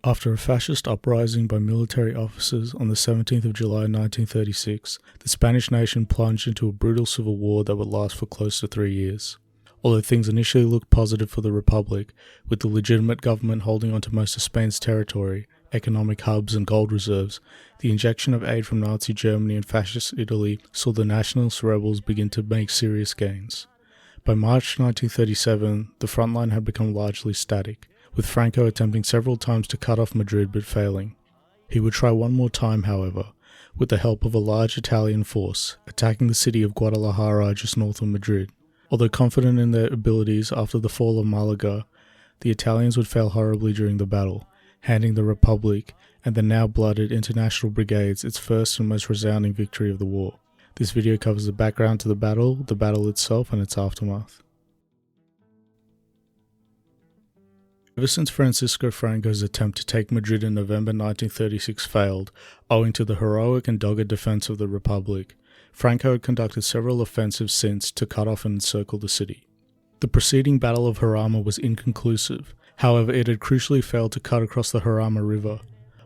After a fascist uprising by military officers on the 17th of July 1936, the Spanish nation plunged into a brutal civil war that would last for close to 3 years. Although things initially looked positive for the Republic, with the legitimate government holding onto most of Spain's territory, economic hubs and gold reserves, the injection of aid from Nazi Germany and Fascist Italy saw the nationalist rebels begin to make serious gains. By March 1937, the front line had become largely static, with Franco attempting several times to cut off Madrid but failing. He would try one more time, however, with the help of a large Italian force, attacking the city of Guadalajara just north of Madrid. Although confident in their abilities after the fall of Malaga, the Italians would fail horribly during the battle, handing the Republic and the now blooded International Brigades its first and most resounding victory of the war. This video covers the background to the battle itself, and its aftermath. Ever since Francisco Franco's attempt to take Madrid in November 1936 failed, owing to the heroic and dogged defense of the Republic, Franco had conducted several offensives since to cut off and encircle the city. The preceding Battle of Jarama was inconclusive, however it had crucially failed to cut across the Jarama River.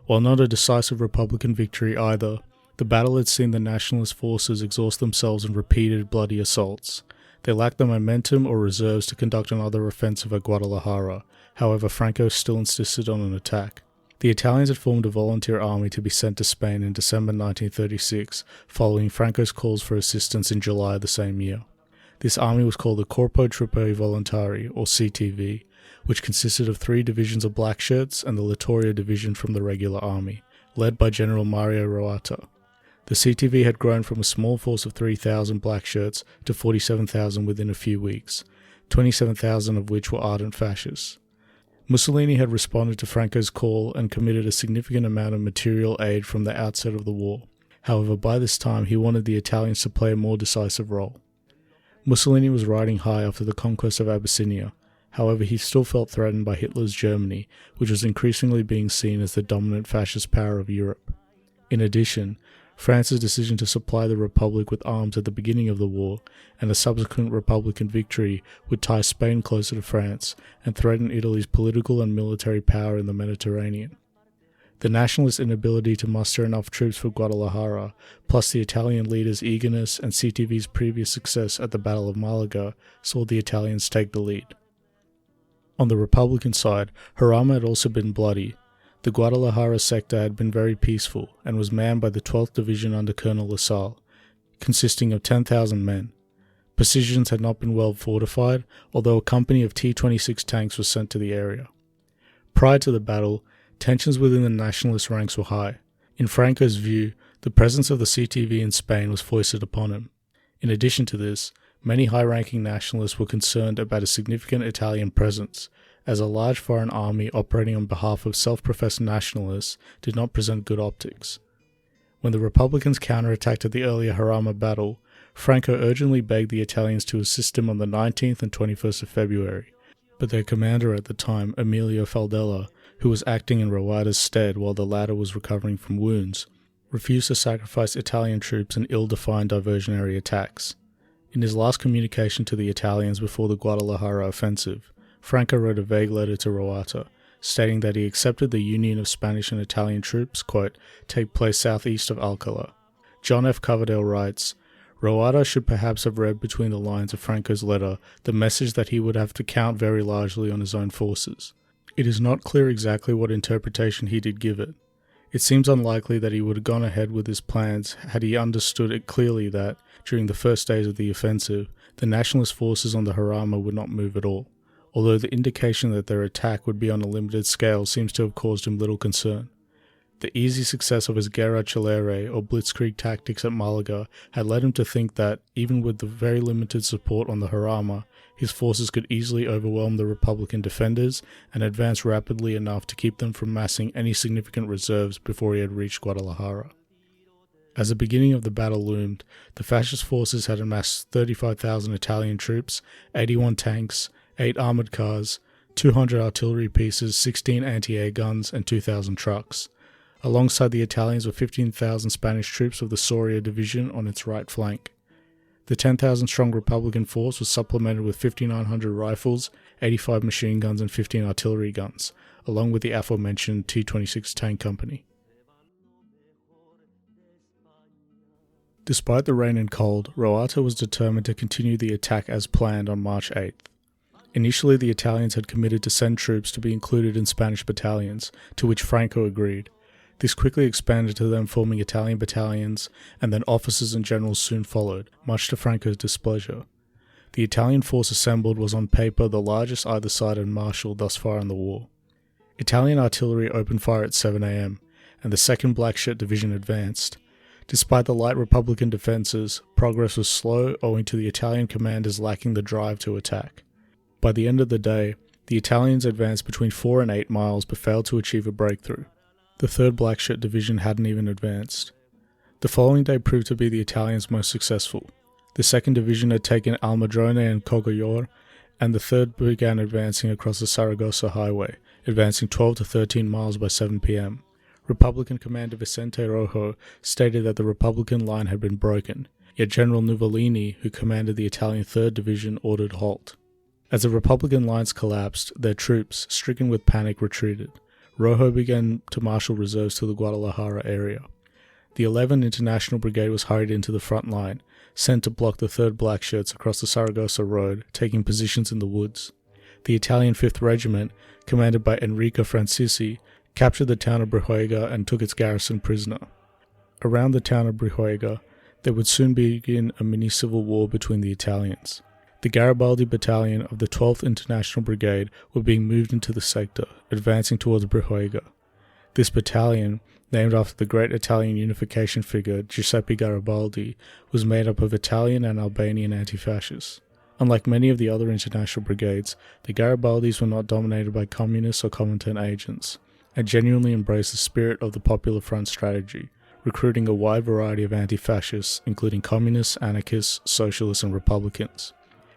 While not a decisive Republican victory either, the battle had seen the nationalist forces exhaust themselves in repeated bloody assaults. They lacked the momentum or reserves to conduct another offensive at Guadalajara. However, Franco still insisted on an attack. The Italians had formed a volunteer army to be sent to Spain in December 1936, following Franco's calls for assistance in July the same year. This army was called the Corpo Truppe Volontarie, or CTV, which consisted of 3 divisions of black shirts and the Littoria division from the regular army, led by General Mario Roata. The CTV had grown from a small force of 3,000 black shirts to 47,000 within a few weeks, 27,000 of which were ardent fascists. Mussolini had responded to Franco's call and committed a significant amount of material aid from the outset of the war. However, by this time he wanted the Italians to play a more decisive role. Mussolini was riding high after the conquest of Abyssinia. However, he still felt threatened by Hitler's Germany, which was increasingly being seen as the dominant fascist power of Europe. In addition, France's decision to supply the Republic with arms at the beginning of the war and a subsequent Republican victory would tie Spain closer to France and threaten Italy's political and military power in the Mediterranean. The nationalist inability to muster enough troops for Guadalajara, plus the Italian leaders' eagerness and CTV's previous success at the Battle of Malaga, saw the Italians take the lead. On the Republican side, Jarama had also been bloody. The Guadalajara sector had been very peaceful and was manned by the 12th Division under Colonel Lasalle, consisting of 10,000 men. Positions had not been well fortified, although a company of T-26 tanks was sent to the area. Prior to the battle, tensions within the nationalist ranks were high. In Franco's view, the presence of the CTV in Spain was foisted upon him. In addition to this, many high-ranking nationalists were concerned about a significant Italian presence, as a large foreign army operating on behalf of self-professed nationalists did not present good optics. When the Republicans counterattacked at the earlier Jarama battle, Franco urgently begged the Italians to assist him on the 19th and 21st of February, but their commander at the time, Emilio Faldella, who was acting in Roata's stead while the latter was recovering from wounds, refused to sacrifice Italian troops in ill-defined diversionary attacks. In his last communication to the Italians before the Guadalajara offensive, Franco wrote a vague letter to Roata, stating that he accepted the union of Spanish and Italian troops, quote, take place southeast of Alcala. John F. Coverdale writes, Roata should perhaps have read between the lines of Franco's letter the message that he would have to count very largely on his own forces. It is not clear exactly what interpretation he did give it. It seems unlikely that he would have gone ahead with his plans had he understood it clearly that, during the first days of the offensive, the nationalist forces on the Jarama would not move at all, although the indication that their attack would be on a limited scale seems to have caused him little concern. The easy success of his guerra celere or blitzkrieg tactics at Malaga had led him to think that, even with the very limited support on the Jarama, his forces could easily overwhelm the Republican defenders and advance rapidly enough to keep them from massing any significant reserves before he had reached Guadalajara. As the beginning of the battle loomed, the fascist forces had amassed 35,000 Italian troops, 81 tanks, 8 armoured cars, 200 artillery pieces, 16 anti-air guns, and 2,000 trucks. Alongside the Italians were 15,000 Spanish troops of the Soria division on its right flank. The 10,000-strong Republican force was supplemented with 5,900 rifles, 85 machine guns and 15 artillery guns, along with the aforementioned T-26 tank company. Despite the rain and cold, Roata was determined to continue the attack as planned on March 8th. Initially, the Italians had committed to send troops to be included in Spanish battalions, to which Franco agreed. This quickly expanded to them forming Italian battalions, and then officers and generals soon followed, much to Franco's displeasure. The Italian force assembled was on paper the largest either side had marshalled thus far in the war. Italian artillery opened fire at 7 a.m., and the 2nd Black Shirt Division advanced. Despite the light Republican defences, progress was slow owing to the Italian commanders lacking the drive to attack. By the end of the day, the Italians advanced between 4 and 8 miles but failed to achieve a breakthrough. The 3rd Black Shirt Division hadn't even advanced. The following day proved to be the Italians' most successful. The 2nd Division had taken Almadrone and Cogollor, and the 3rd began advancing across the Saragossa Highway, advancing 12 to 13 miles by 7 p.m. Republican Commander Vicente Rojo stated that the Republican line had been broken, yet General Nuvolini, who commanded the Italian 3rd Division, ordered halt. As the Republican lines collapsed, their troops, stricken with panic, retreated. Rojo began to marshal reserves to the Guadalajara area. The 11th International Brigade was hurried into the front line, sent to block the 3rd Black Shirts across the Saragossa Road, taking positions in the woods. The Italian 5th Regiment, commanded by Enrico Francisci, captured the town of Brihuega and took its garrison prisoner. Around the town of Brihuega, there would soon begin a mini-civil war between the Italians. The Garibaldi Battalion of the 12th International Brigade were being moved into the sector, advancing towards Brihuega. This battalion, named after the great Italian unification figure Giuseppe Garibaldi, was made up of Italian and Albanian anti-fascists. Unlike many of the other international brigades, the Garibaldis were not dominated by communists or Comintern agents, and genuinely embraced the spirit of the Popular Front strategy, recruiting a wide variety of anti-fascists, including communists, anarchists, socialists, and republicans.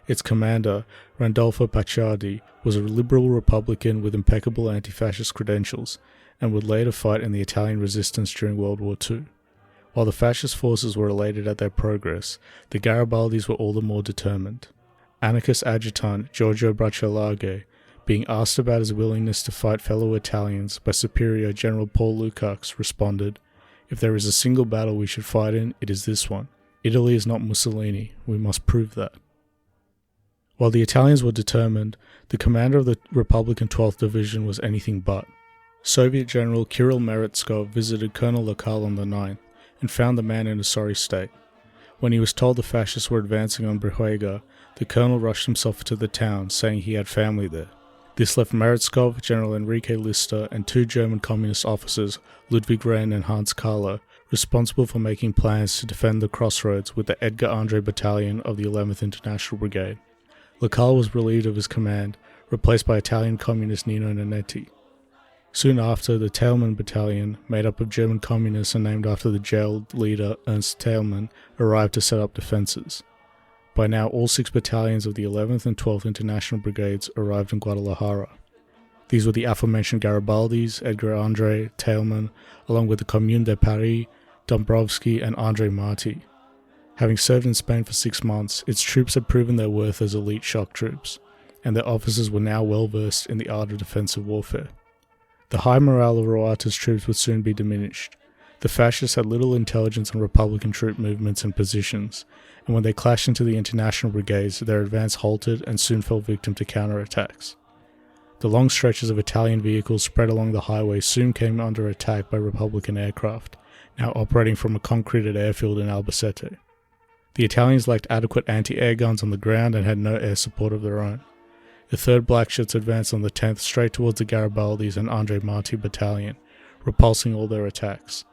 Its commander, Randolfo Pacciardi, was a liberal republican with impeccable anti-fascist credentials, and would later fight in the Italian resistance during World War II. While the fascist forces were elated at their progress, the Garibaldis were all the more determined. Anarchist adjutant Giorgio Bracciolaghe, being asked about his willingness to fight fellow Italians by Superior General Paul Lukacs, responded, "If there is a single battle we should fight in, it is this one. Italy is not Mussolini. We must prove that." While the Italians were determined, the commander of the Republican 12th Division was anything but. Soviet General Kirill Meretskov visited Colonel Lokal on the 9th, and found the man in a sorry state. When he was told the fascists were advancing on Brihuega, the colonel rushed himself to the town, saying he had family there. This left Meretskov, General Enrique Lister, and 2 German communist officers, Ludwig Wren and Hans Kahler, responsible for making plans to defend the crossroads with the Edgar Andre Battalion of the 11th International Brigade. Lokal was relieved of his command, replaced by Italian communist Nino Nanetti. Soon after, the Tailman Battalion, made up of German communists and named after the jailed leader Ernst Tailman, arrived to set up defences. By now, all 6 battalions of the 11th and 12th International Brigades arrived in Guadalajara. These were the aforementioned Garibaldis, Edgar Andre, Tailman, along with the Commune de Paris, Dombrovsky, and Andre Marti. Having served in Spain for 6 months, its troops had proven their worth as elite shock troops, and their officers were now well versed in the art of defensive warfare. The high morale of Roata's troops would soon be diminished. The fascists had little intelligence on Republican troop movements and positions, and when they clashed into the International Brigades, their advance halted and soon fell victim to counterattacks. The long stretches of Italian vehicles spread along the highway soon came under attack by Republican aircraft, now operating from a concreted airfield in Albacete. The Italians lacked adequate anti-air guns on the ground and had no air support of their own. The 3rd Black Shirts advanced on the 10th straight towards the Garibaldis and Andre Marti battalion, repulsing all their attacks.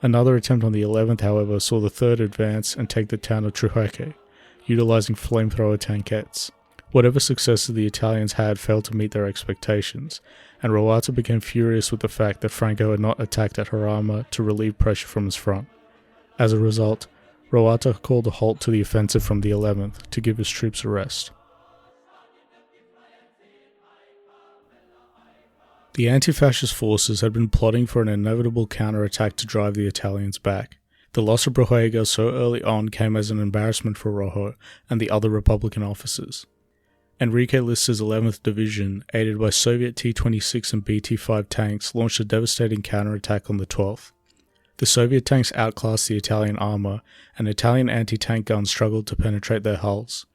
Another attempt on the 11th, however, saw the 3rd advance and take the town of Trujeque, utilizing flamethrower tankettes. Whatever successes the Italians had failed to meet their expectations, and Roata became furious with the fact that Franco had not attacked at Jarama to relieve pressure from his front. As a result, Roata called a halt to the offensive from the 11th to give his troops a rest. The anti-fascist forces had been plotting for an inevitable counterattack to drive the Italians back. The loss of Brujega so early on came as an embarrassment for Rojo and the other Republican officers. Enrique Lister's 11th Division, aided by Soviet T-26 and BT-5 tanks, launched a devastating counterattack on the 12th. The Soviet tanks outclassed the Italian armour, and Italian anti-tank guns struggled to penetrate their hulls.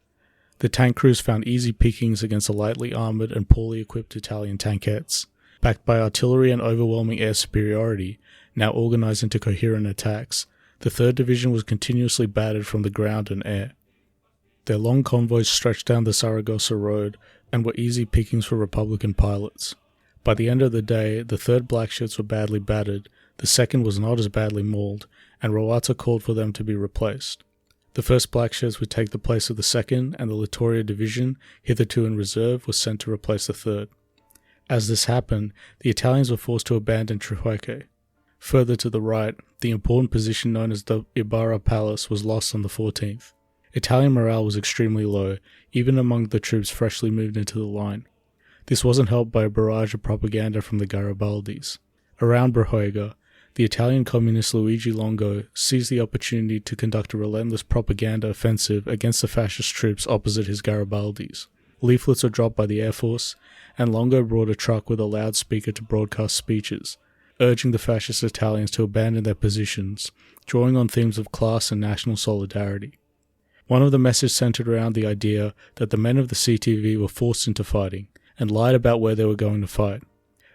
The tank crews found easy pickings against the lightly armoured and poorly equipped Italian tankettes. Backed by artillery and overwhelming air superiority, now organised into coherent attacks, the 3rd Division was continuously battered from the ground and air. Their long convoys stretched down the Saragossa road and were easy pickings for Republican pilots. By the end of the day, the 3rd Blackshirts were badly battered, the 2nd was not as badly mauled, and Roata called for them to be replaced. The 1st Blackshirts would take the place of the 2nd, and the Littoria Division, hitherto in reserve, was sent to replace the 3rd. As this happened, the Italians were forced to abandon Trijueque. Further to the right, the important position known as the Ibarra Palace was lost on the 14th. Italian morale was extremely low, even among the troops freshly moved into the line. This wasn't helped by a barrage of propaganda from the Garibaldis. Around Brujega, the Italian communist Luigi Longo seized the opportunity to conduct a relentless propaganda offensive against the fascist troops opposite his Garibaldis. Leaflets were dropped by the Air Force, and Longo brought a truck with a loudspeaker to broadcast speeches, urging the fascist Italians to abandon their positions, drawing on themes of class and national solidarity. One of the messages centered around the idea that the men of the CTV were forced into fighting, and lied about where they were going to fight.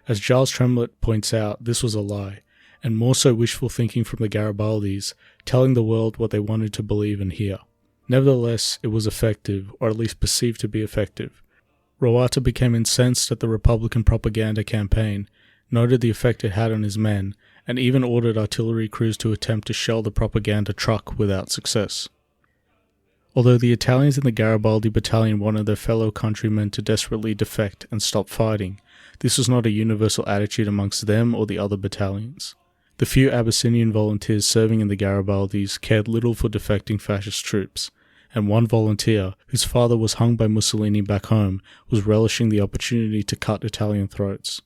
As Giles Tremlett points out, this was a lie, and more so wishful thinking from the Garibaldis, telling the world what they wanted to believe and hear. Nevertheless, it was effective, or at least perceived to be effective. Roata became incensed at the Republican propaganda campaign, noted the effect it had on his men, and even ordered artillery crews to attempt to shell the propaganda truck without success. Although the Italians in the Garibaldi battalion wanted their fellow countrymen to desperately defect and stop fighting, this was not a universal attitude amongst them or the other battalions. The few Abyssinian volunteers serving in the Garibaldis cared little for defecting fascist troops, and one volunteer, whose father was hung by Mussolini back home, was relishing the opportunity to cut Italian throats.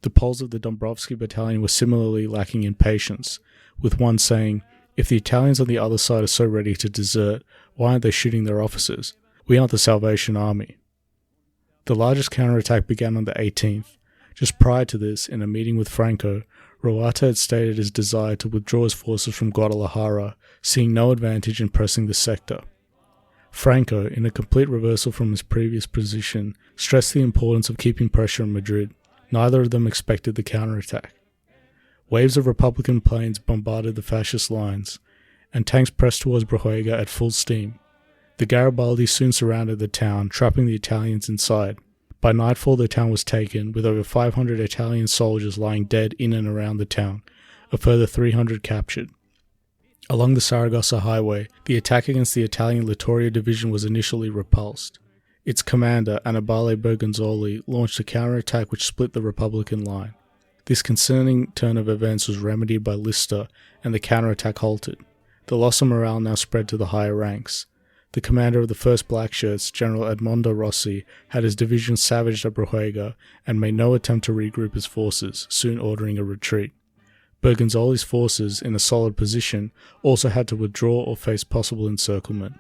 The Poles of the Dombrovsky battalion were similarly lacking in patience, with one saying, "If the Italians on the other side are so ready to desert, why aren't they shooting their officers? We aren't the Salvation Army." The largest counterattack began on the 18th. Just prior to this, in a meeting with Franco, Roata had stated his desire to withdraw his forces from Guadalajara, seeing no advantage in pressing the sector. Franco, in a complete reversal from his previous position, stressed the importance of keeping pressure on Madrid. Neither of them expected the counterattack. Waves of Republican planes bombarded the fascist lines, and tanks pressed towards Brujega at full steam. The Garibaldi soon surrounded the town, trapping the Italians inside. By nightfall the town was taken, with over 500 Italian soldiers lying dead in and around the town, a further 300 captured. Along the Saragossa highway, the attack against the Italian Littoria division was initially repulsed. Its commander, Annibale Bergonzoli, launched a counterattack which split the Republican line. This concerning turn of events was remedied by Lister, and the counterattack halted. The loss of morale now spread to the higher ranks. The commander of the 1st Blackshirts, General Edmondo Rossi, had his division savaged at Brujega and made no attempt to regroup his forces, soon ordering a retreat. Bergonzoli's forces, in a solid position, also had to withdraw or face possible encirclement.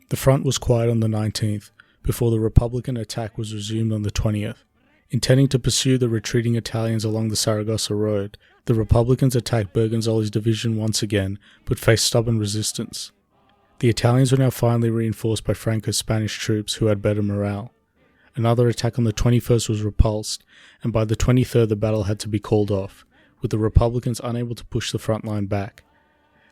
The front was quiet on the 19th, before the Republican attack was resumed on the 20th. Intending to pursue the retreating Italians along the Saragossa road, the Republicans attacked Bergonzoli's division once again, but faced stubborn resistance. The Italians were now finally reinforced by Franco's Spanish troops, who had better morale. Another attack on the 21st was repulsed, and by the 23rd the battle had to be called off, with the Republicans unable to push the front line back.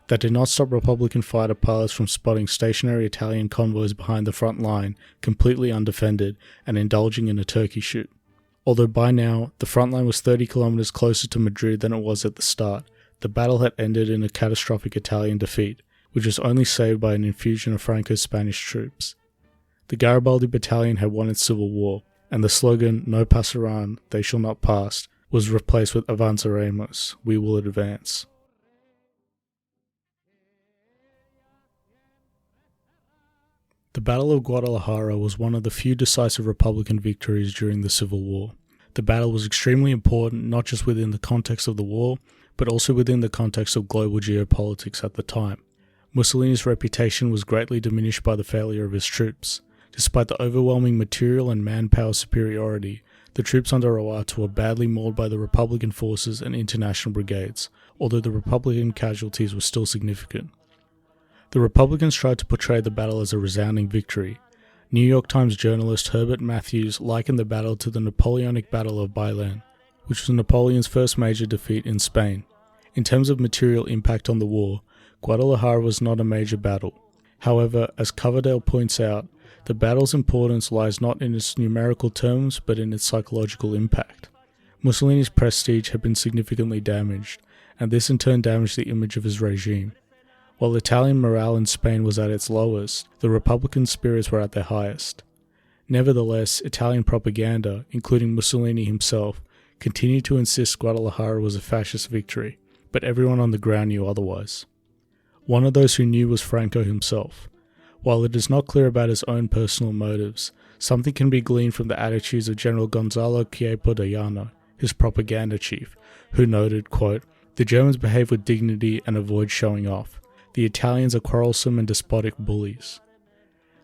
That did not stop Republican fighter pilots from spotting stationary Italian convoys behind the front line, completely undefended, and indulging in a turkey shoot. Although by now, the front line was 30 kilometers closer to Madrid than it was at the start, the battle had ended in a catastrophic Italian defeat, which was only saved by an infusion of Franco's Spanish troops. The Garibaldi battalion had won its civil war, and the slogan, "No pasarán, they shall not pass," was replaced with "Avanzaremos, we will advance." The Battle of Guadalajara was one of the few decisive Republican victories during the Civil War. The battle was extremely important not just within the context of the war, but also within the context of global geopolitics at the time. Mussolini's reputation was greatly diminished by the failure of his troops. Despite the overwhelming material and manpower superiority, the troops under Reuarta were badly mauled by the Republican forces and International Brigades, although the Republican casualties were still significant. The Republicans tried to portray the battle as a resounding victory. New York Times journalist Herbert Matthews likened the battle to the Napoleonic Battle of Bailen, which was Napoleon's first major defeat in Spain. In terms of material impact on the war, Guadalajara was not a major battle. However, as Coverdale points out, the battle's importance lies not in its numerical terms but in its psychological impact. Mussolini's prestige had been significantly damaged, and this in turn damaged the image of his regime. While Italian morale in Spain was at its lowest, the Republican spirits were at their highest. Nevertheless, Italian propaganda, including Mussolini himself, continued to insist Guadalajara was a fascist victory, but everyone on the ground knew otherwise. One of those who knew was Franco himself. While it is not clear about his own personal motives, something can be gleaned from the attitudes of General Gonzalo Queipo de Llano, his propaganda chief, who noted, quote, "The Germans behave with dignity and avoid showing off. The Italians are quarrelsome and despotic bullies."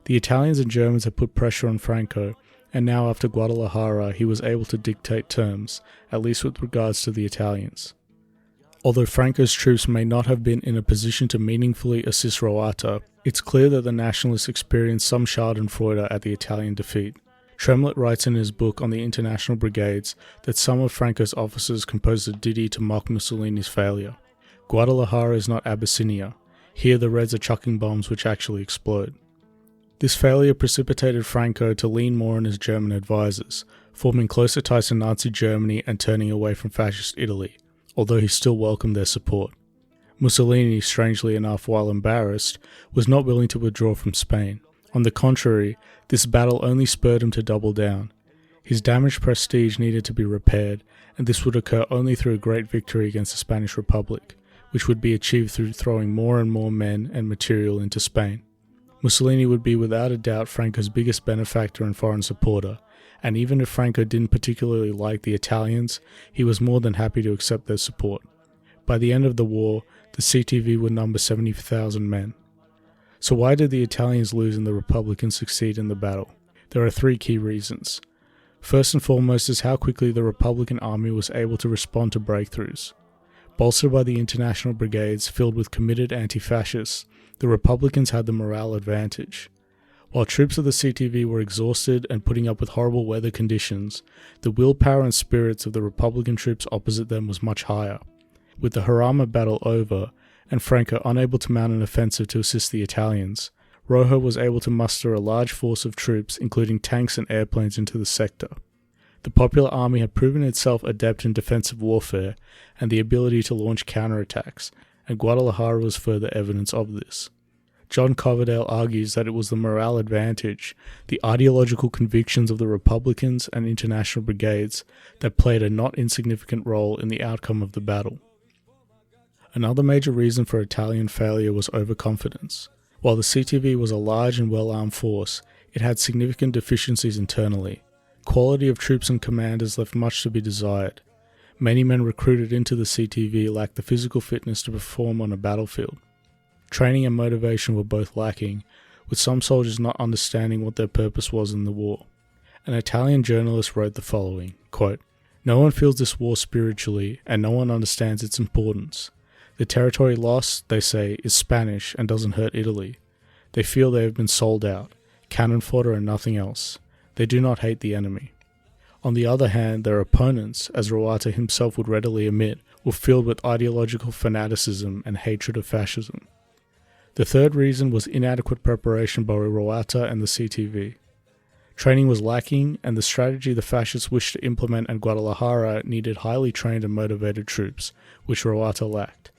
The Italians and Germans had put pressure on Franco, and now after Guadalajara he was able to dictate terms, at least with regards to the Italians. Although Franco's troops may not have been in a position to meaningfully assist Reuarta, it's clear that the nationalists experienced some schadenfreude at the Italian defeat. Tremlett writes in his book on the International Brigades that some of Franco's officers composed a ditty to mock Mussolini's failure. Guadalajara is not Abyssinia. Here the Reds are chucking bombs which actually explode. This failure precipitated Franco to lean more on his German advisors, forming closer ties to Nazi Germany and turning away from fascist Italy, although he still welcomed their support. Mussolini, strangely enough, while embarrassed, was not willing to withdraw from Spain. On the contrary, this battle only spurred him to double down. His damaged prestige needed to be repaired, and this would occur only through a great victory against the Spanish Republic, which would be achieved through throwing more and more men and material into Spain. Mussolini would be without a doubt Franco's biggest benefactor and foreign supporter, and even if Franco didn't particularly like the Italians, he was more than happy to accept their support. By the end of the war, the CTV would number 70,000 men. So why did the Italians lose and the Republicans succeed in the battle? There are three key reasons. First and foremost is how quickly the Republican army was able to respond to breakthroughs. Bolstered by the International Brigades filled with committed anti-fascists, the Republicans had the morale advantage. While troops of the CTV were exhausted and putting up with horrible weather conditions, the willpower and spirits of the Republican troops opposite them was much higher. With the Jarama battle over, and Franco unable to mount an offensive to assist the Italians, Rojo was able to muster a large force of troops, including tanks and airplanes, into the sector. The Popular Army had proven itself adept in defensive warfare and the ability to launch counterattacks, and Guadalajara was further evidence of this. John Coverdale argues that it was the morale advantage, the ideological convictions of the Republicans and International Brigades that played a not insignificant role in the outcome of the battle. Another major reason for Italian failure was overconfidence. While the CTV was a large and well-armed force, it had significant deficiencies internally. Quality of troops and commanders left much to be desired. Many men recruited into the CTV lacked the physical fitness to perform on a battlefield. Training and motivation were both lacking, with some soldiers not understanding what their purpose was in the war. An Italian journalist wrote the following, quote, "No one feels this war spiritually, and no one understands its importance. The territory lost, they say, is Spanish and doesn't hurt Italy. They feel they have been sold out, cannon fodder and nothing else. They do not hate the enemy." On the other hand, their opponents, as Reuarta himself would readily admit, were filled with ideological fanaticism and hatred of fascism. The third reason was inadequate preparation by Reuarta and the CTV. Training was lacking, and the strategy the fascists wished to implement at Guadalajara needed highly trained and motivated troops, which Reuarta lacked.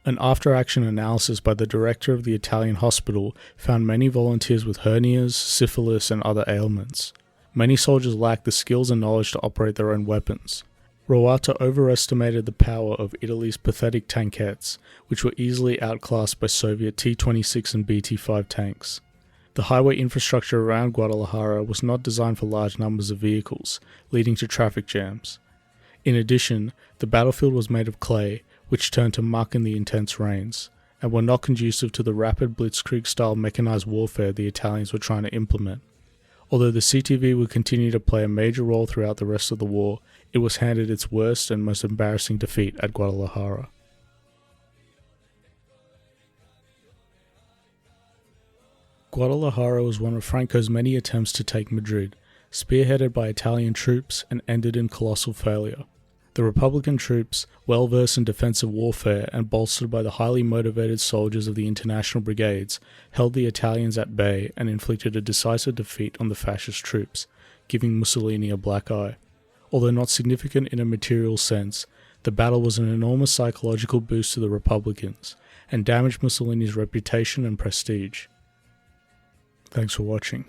An after-action analysis by the director of the Italian hospital found many volunteers with hernias, syphilis, and other ailments. Many soldiers lacked the skills and knowledge to operate their own weapons. Reuarta overestimated the power of Italy's pathetic tankettes, which were easily outclassed by Soviet T-26 and BT-5 tanks. The highway infrastructure around Guadalajara was not designed for large numbers of vehicles, leading to traffic jams. In addition, the battlefield was made of clay, which turned to muck in the intense rains, and were not conducive to the rapid blitzkrieg-style mechanized warfare the Italians were trying to implement. Although the CTV would continue to play a major role throughout the rest of the war, it was handed its worst and most embarrassing defeat at Guadalajara. Guadalajara was one of Franco's many attempts to take Madrid, spearheaded by Italian troops and ended in colossal failure. The Republican troops, well versed in defensive warfare and bolstered by the highly motivated soldiers of the International Brigades, held the Italians at bay and inflicted a decisive defeat on the fascist troops, giving Mussolini a black eye. Although not significant in a material sense, the battle was an enormous psychological boost to the Republicans, and damaged Mussolini's reputation and prestige. Thanks for watching.